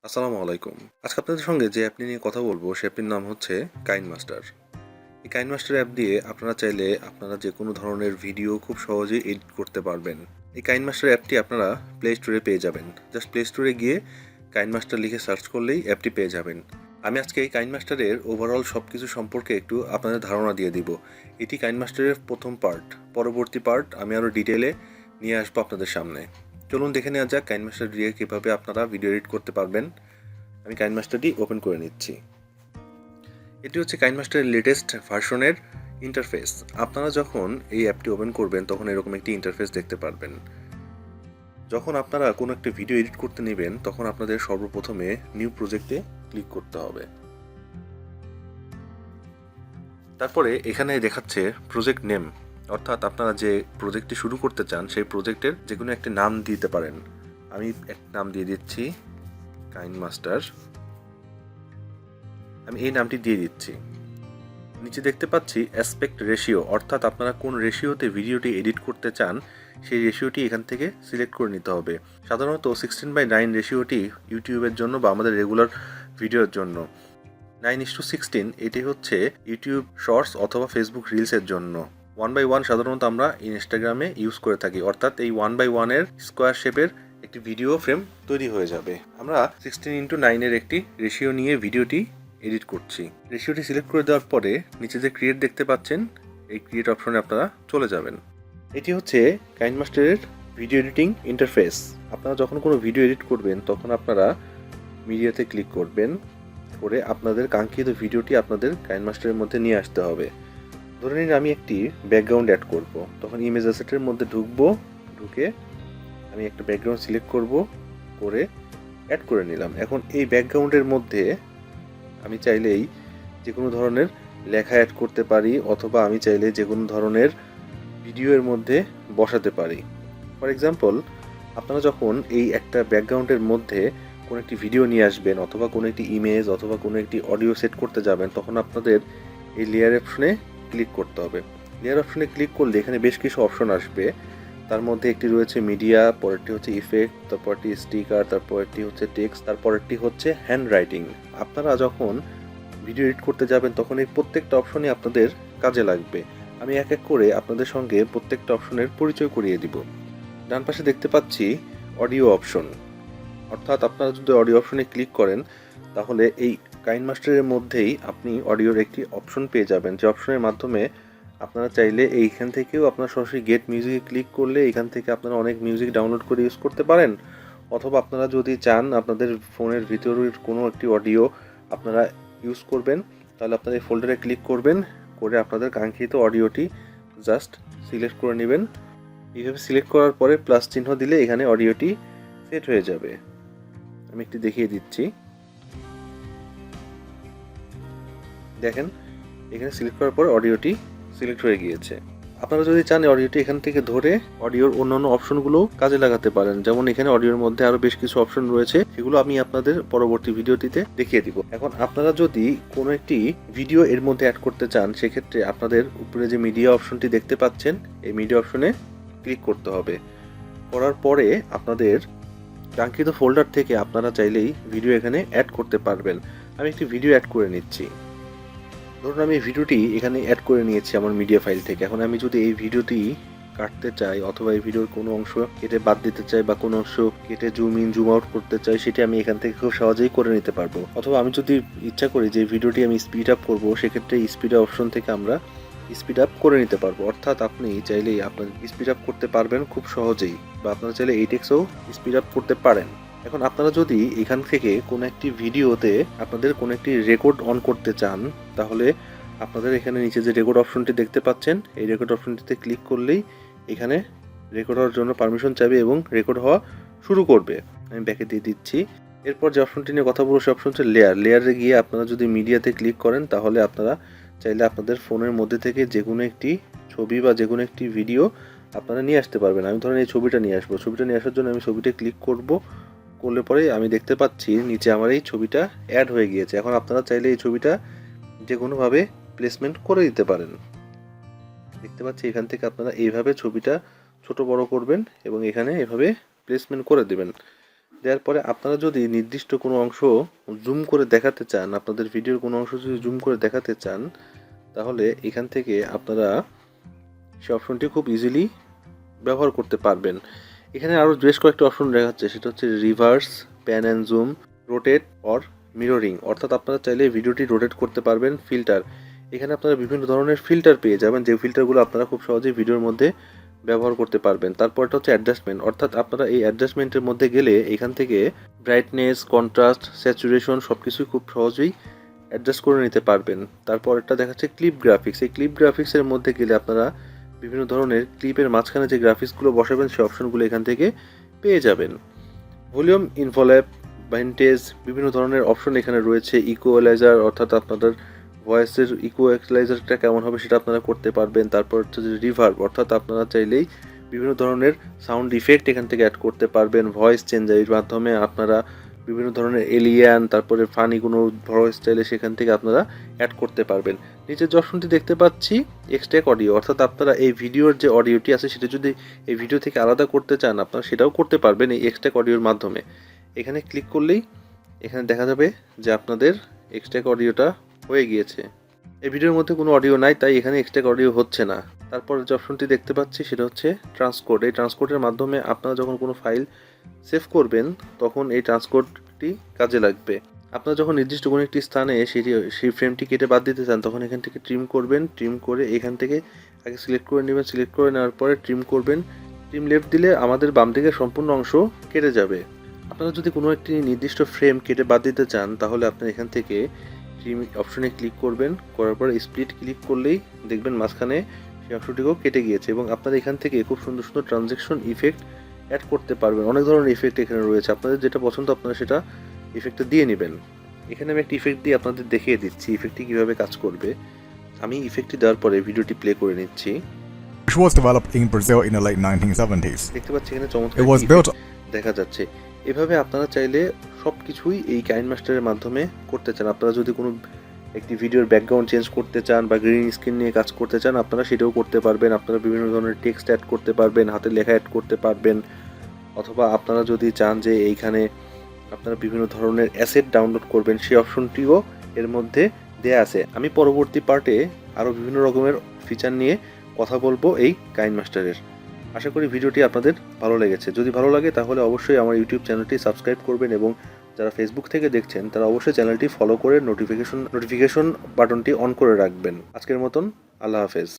আসসালামু আলাইকুম। আজকে আপনাদের সঙ্গে যে অ্যাপটি নিয়ে কথা বলবো সে অ্যাপটির নাম হচ্ছে কাইনমাস্টার। এই কাইনমাস্টার অ্যাপ দিয়ে আপনারা চাইলে আপনারা যে কোনো ধরনের ভিডিও খুব সহজেই এডিট করতে পারবেন। এই কাইনমাস্টার অ্যাপটি আপনারা প্লে স্টোরে পেয়ে যাবেন। জাস্ট প্লে স্টোরে গিয়ে কাইনমাস্টার লিখে সার্চ করলেই অ্যাপটি পেয়ে যাবেন। আমি আজকে এই কাইনমাস্টারের ওভারঅল সব কিছু সম্পর্কে একটু আপনাদের ধারণা দিয়ে দিব। এটি কাইনমাস্টারের প্রথম পার্ট। পরবর্তী পার্ট আমি আরও ডিটেলে নিয়ে আসবো আপনাদের সামনে। চলুন দেখে নেওয়া যাক কাইনমাস্টার দিয়ে কীভাবে আপনারা ভিডিও এডিট করতে পারবেন। আমি কাইনমাস্টারটি ওপেন করে নিচ্ছি। এটি হচ্ছে কাইনমাস্টারের লেটেস্ট ভার্সনের ইন্টারফেস। আপনারা যখন এই অ্যাপটি ওপেন করবেন তখন এরকম একটি ইন্টারফেস দেখতে পারবেন। যখন আপনারা কোনো একটা ভিডিও এডিট করতে নেবেন তখন আপনাদের সর্বপ্রথমে নিউ প্রজেক্টে ক্লিক করতে হবে। তারপরে এখানে দেখাচ্ছে প্রজেক্ট নেম, অর্থাৎ আপনারা যে প্রজেক্টটি শুরু করতে চান সেই প্রজেক্টের যে কোনো একটি নাম দিতে পারেন। আমি এক নাম দিয়ে দিচ্ছি কাইনমাস্টার। আমি এই নামটি দিয়ে দিচ্ছি। নিচে দেখতে পাচ্ছি অ্যাসপেক্ট রেশিও, অর্থাৎ আপনারা কোন রেশিওতে ভিডিওটি এডিট করতে চান সেই রেশিওটি এখান থেকে সিলেক্ট করে নিতে হবে। সাধারণত 16:9 রেশিওটি ইউটিউবের জন্য বা আমাদের রেগুলার ভিডিওর জন্য। 9:16 এটি হচ্ছে ইউটিউব শর্টস অথবা ফেসবুক রিলসের জন্য। 1:1 সাধারণত আমরা ইনস্টাগ্রামে ইউজ করে থাকি, অর্থাৎ এই 1:1 স্কোয়ার শেপের একটি ভিডিও ফ্রেম তৈরি হয়ে যাবে। আমরা 16:9 একটি রেশিও নিয়ে ভিডিওটি এডিট করছি। রেশিওটি সিলেক্ট করে দেওয়ার পরে নিচে যে ক্রিয়েট দেখতে পাচ্ছেন এই ক্রিয়েট অপশনে আপনারা চলে যাবেন। এটি হচ্ছে কাইনমাস্টারের ভিডিও এডিটিং ইন্টারফেস। আপনারা যখন কোনো ভিডিও এডিট করবেন তখন আপনারা মিডিয়াতে ক্লিক করবেন, করে আপনাদের কাঙ্ক্ষিত ভিডিওটি আপনাদের কাইনমাস্টারের মধ্যে নিয়ে আসতে হবে। ধরে নিন আমি একটি ব্যাকগ্রাউন্ড অ্যাড করব, তখন ইমেজ অ্যাসেটের মধ্যে ঢুকে আমি একটা ব্যাকগ্রাউন্ড সিলেক্ট করে অ্যাড করে নিলাম। এখন এই ব্যাকগ্রাউন্ডের মধ্যে আমি চাইলেই যে কোনো ধরনের লেখা অ্যাড করতে পারি, অথবা আমি চাইলে যে কোনো ধরনের ভিডিওর মধ্যে বসাতে পারি। ফর এক্সাম্পল, আপনারা যখন এই একটা ব্যাকগ্রাউন্ডের মধ্যে কোনো একটি ভিডিও নিয়ে আসবেন অথবা কোনো একটি ইমেজ অথবা কোনো একটি অডিও সেট করতে যাবেন তখন আপনাদের এই লেয়ার অপশনে ক্লিক করতে হবে। লেয়ার অপশনে ক্লিক করলে এখানে বেশ কিছু অপশন আসবে। তার মধ্যে একটি রয়েছে মিডিয়া, পরেরটি হচ্ছে ইফেক্ট, তারপরটি স্টিকার, তারপরটি হচ্ছে টেক্সট, তারপরেরটি হচ্ছে হ্যান্ড রাইটিং। আপনারা যখন ভিডিও এডিট করতে যাবেন তখন এই প্রত্যেকটা অপশনই আপনাদের কাজে লাগবে। আমি এক এক করে আপনাদের সঙ্গে প্রত্যেকটা অপশনের পরিচয় করিয়ে দিব। ডান পাশে দেখতে পাচ্ছি অডিও অপশন, অর্থাৎ আপনারা যদি অডিও অপশনে ক্লিক করেন তাহলে এই কাইনমাস্টারের মধ্যেই আপনি অডিওর একটি অপশন পেয়ে যাবেন, যে অপশনের মাধ্যমে আপনারা চাইলে এইখান থেকেও আপনারা সরাসরি গেট মিউজিকে ক্লিক করলে এখান থেকে আপনারা অনেক মিউজিক ডাউনলোড করে ইউজ করতে পারেন, অথবা আপনারা যদি চান আপনাদের ফোনের ভিতরের কোনো একটি অডিও আপনারা ইউজ করবেন তাহলে আপনারা এই ফোল্ডারে ক্লিক করবেন, করে আপনাদের কাঙ্ক্ষিত অডিওটি জাস্ট সিলেক্ট করে নেবেন। এইভাবে সিলেক্ট করার পরে প্লাস চিহ্ন দিলে এখানে অডিওটি সেট হয়ে যাবে। আমি একটি দেখিয়ে দিচ্ছি, দেখেন এখানে সিলেক্ট করার পরে অডিওটি সিলেক্ট হয়ে গিয়েছে। আপনারা যদি চান অডিওটি এখান থেকে ধরে অডিওর অন্যান্য অপশনগুলো কাজে লাগাতে পারেন, যেমন এখানে অডিওর মধ্যে আরো বেশ কিছু অপশন রয়েছে, সেগুলো আমি আপনাদের পরবর্তী ভিডিওটিতে দেখিয়ে দিব। এখন আপনারা যদি কোনো একটি ভিডিও এর মধ্যে অ্যাড করতে চান সেক্ষেত্রে আপনাদের উপরে যে মিডিয়া অপশনটি দেখতে পাচ্ছেন এই মিডিয়া অপশনে ক্লিক করতে হবে। করার পরে আপনাদের কাঙ্ক্ষিত ফোল্ডার থেকে আপনারা চাইলেই ভিডিও এখানে অ্যাড করতে পারবেন। আমি একটি ভিডিও অ্যাড করে নিচ্ছি। ধরুন আমি এই ভিডিওটি এখানে অ্যাড করে নিয়েছি আমার মিডিয়া ফাইল থেকে। এখন আমি যদি এই ভিডিওটি কাটতে চাই অথবা এই ভিডিওর কোনো অংশ কেটে বাদ দিতে চাই বা কোনো অংশ কেটে জুম ইন জুম আউট করতে চাই, সেটি আমি এখান থেকে খুব সহজেই করে নিতে পারবো। অথবা আমি যদি ইচ্ছা করি যে ভিডিওটি আমি স্পিড আপ করবো, সেক্ষেত্রে স্পিড আপ অপশন থেকে আমরা স্পিড আপ করে নিতে পারবো। অর্থাৎ আপনি চাইলেই আপনার স্পিড আপ করতে পারবেন খুব সহজেই, বা আপনারা চাইলে 8xও স্পিড আপ করতে পারেন। এখন আপনারা যদি এখান থেকে কোনো একটি ভিডিওতে আপনাদের কোনো একটি রেকর্ড অন করতে চান তাহলে আপনাদের এখানে নিচে যে রেকর্ড অপশনটি দেখতে পাচ্ছেন এই রেকর্ড অপশনটিতে ক্লিক করলেই এখানে রেকর্ড হওয়ার জন্য পারমিশন চাইবে এবং রেকর্ড হওয়া শুরু করবে। আমি ব্যাকে দিয়ে দিচ্ছি। এরপর যে অপশনটি নিয়ে কথা বলবো সে অপশন হচ্ছে লেয়ারে গিয়ে আপনারা যদি মিডিয়াতে ক্লিক করেন তাহলে আপনারা চাইলে আপনাদের ফোনের মধ্যে থেকে যে কোনো একটি ছবি বা যে কোনো একটি ভিডিও আপনারা নিয়ে আসতে পারবেন। আমি ধরেন এই ছবিটা নিয়ে আসবো। ছবিটা নিয়ে আসার জন্য আমি ছবিতে ক্লিক করলে পরে আমি দেখতে পাচ্ছি নিচে আমার এই ছবিটা অ্যাড হয়ে গিয়েছে। এখন আপনারা চাইলে এই ছবিটা যে কোনোভাবে প্লেসমেন্ট করে দিতে পারেন। দেখতে পাচ্ছি এখান থেকে আপনারা এইভাবে ছবিটা ছোট বড় করবেন এবং এখানে এভাবে প্লেসমেন্ট করে দেবেন। দেওয়ার পরে আপনারা যদি নির্দিষ্ট কোনো অংশ জুম করে দেখাতে চান, আপনাদের ভিডিওর কোনো অংশ যদি জুম করে দেখাতে চান, তাহলে এখান থেকে আপনারা সেই অপশনটি খুব ইজিলি ব্যবহার করতে পারবেন। এখানে আরও বেশ কয়েকটি অপশন দেখাচ্ছে, সেটা হচ্ছে reverse, pan and zoom, rotate or mirroring, অর্থাৎ আপনারা চাইলে ভিডিওটি রোটেট করতে পারবেন। ফিল্টার, এখানে আপনারা বিভিন্ন ধরনের ফিল্টার পেয়ে যাবেন, যে ফিল্টারগুলো আপনারা খুব সহজেই ভিডিওর মধ্যে ব্যবহার করতে পারবেন। তারপরটা হচ্ছে অ্যাডজাস্টমেন্ট, অর্থাৎ আপনারা এই অ্যাডজাস্টমেন্টের মধ্যে গেলে এখান থেকে ব্রাইটনেস, কন্ট্রাস্ট, স্যাচুরেশন সব কিছুই খুব সহজেই অ্যাডজাস্ট করে নিতে পারবেন। তারপর একটা দেখাচ্ছে ক্লিপ গ্রাফিক্স, এই ক্লিপ গ্রাফিক্সের মধ্যে গেলে আপনারা বিভিন্ন ধরনের ক্লিপের মাঝখানে যে গ্রাফিক্সগুলো বসাবেন সেই অপশনগুলো এখান থেকে পেয়ে যাবেন। ভলিউম, ইনভোল্যাপ, ভেন্টেজ, বিভিন্ন ধরনের অপশন এখানে রয়েছে। ইকুয়ালাইজার, অর্থাৎ আপনাদের ভয়েসের ইকুয়ালাইজারটা কেমন হবে সেটা আপনারা করতে পারবেন। তারপর হচ্ছে যে রিভার্ব, অর্থাৎ আপনারা চাইলেই বিভিন্ন ধরনের সাউন্ড ইফেক্ট এখান থেকে অ্যাড করতে পারবেন। ভয়েস চেঞ্জারের মাধ্যমে আপনারা বিভিন্ন ধরনের এলিয়ান, তারপরে ফানি কোনো ভয়েস চাইলে সেখান থেকে আপনারা অ্যাড করতে পারবেন। নিচের যে অপশনটি দেখতে পাচ্ছি এক্সট্রাক্ট অডিও, অর্থাৎ আপনারা এই ভিডিওর যে অডিওটি আছে সেটা যদি এই ভিডিও থেকে আলাদা করতে চান আপনারা সেটাও করতে পারবেন এই এক্সট্রাক্ট অডিওর মাধ্যমে। এখানে ক্লিক করলেই এখানে দেখা যাবে যে আপনাদের এক্সট্রাক্ট অডিওটা হয়ে গিয়েছে। এই ভিডিওর মধ্যে কোনো অডিও নাই, তাই এখানে এক্সট্রাক্ট অডিও হচ্ছে না। তারপর যে অপশনটি দেখতে পাচ্ছি সেটা হচ্ছে ট্রান্সকোড। এই ট্রান্সকোডের মাধ্যমে আপনারা যখন কোনো ফাইল সেভ করবেন তখন এই ট্রান্সকোডটি কাজে লাগবে। আপনারা যখন নির্দিষ্ট কোনো একটি স্থানে সেই ফ্রেমটি কেটে বাদ দিতে চান তখন এখান থেকে ট্রিম করবেন, ট্রিম করে এখান থেকে আগে সিলেক্ট করে নেবেন, সিলেক্ট করে নেওয়ার পরে ট্রিম করবেন। ট্রিম লেফট দিলে আমাদের বাম দিকের সম্পূর্ণ অংশ কেটে যাবে। আপনারা যদি কোনো একটি নির্দিষ্ট ফ্রেম কেটে বাদ দিতে চান তাহলে আপনারা এখান থেকে ট্রিম অপশনে ক্লিক করবেন, করার পরে স্প্লিট ক্লিক করলেই দেখবেন মাঝখানে সেই অংশটিকেও কেটে গিয়েছে। এবং আপনারা এখান থেকে খুব সুন্দর সুন্দর ট্রানজ্যাকশন ইফেক্ট অ্যাড করতে পারবেন। অনেক ধরনের ইফেক্ট এখানে রয়েছে, আপনাদের যেটা পছন্দ আপনারা সেটা ইফেক্টটা দিয়ে নেবেন। এখানে আমি একটা ইফেক্ট দিয়ে আপনাদের দেখিয়ে দিচ্ছি ইফেক্টটি কীভাবে কাজ করবে। আমি ইফেক্টটি দেওয়ার পরে ভিডিওটি প্লে করে নিচ্ছি। Which was developed in Brazil in the late 1970s. দেখতে পাচ্ছি এখানে চমৎকার It was built দেখা যাচ্ছে। এভাবে আপনারা চাইলে সব কিছুই এই কাইনমাস্টারের মাধ্যমে করতে চান। আপনারা যদি কোনো একটি ভিডিওর ব্যাকগ্রাউন্ড চেঞ্জ করতে চান বা গ্রিন স্ক্রিন নিয়ে কাজ করতে চান আপনারা সেটাও করতে পারবেন। আপনারা বিভিন্ন ধরনের টেক্সট অ্যাড করতে পারবেন, হাতের লেখা অ্যাড করতে পারবেন, অথবা আপনারা যদি চান যে এইখানে আপনারা বিভিন্ন ধরনের অ্যাসেট ডাউনলোড করবেন সেই অপশনটিও এর মধ্যে দেয়া আছে। আমি পরবর্তী পার্টে আরও বিভিন্ন রকমের ফিচার নিয়ে কথা বলবো এই কাইনমাস্টারের। আশা করি ভিডিওটি আপনাদের ভালো লেগেছে। যদি ভালো লাগে তাহলে অবশ্যই আমার ইউটিউব চ্যানেলটি সাবস্ক্রাইব করবেন এবং যারা ফেসবুক থেকে দেখছেন তারা অবশ্যই চ্যানেলটি ফলো করে নোটিফিকেশন বাটনটি অন করে রাখবেন। আজকের মতন আল্লাহ হাফেজ।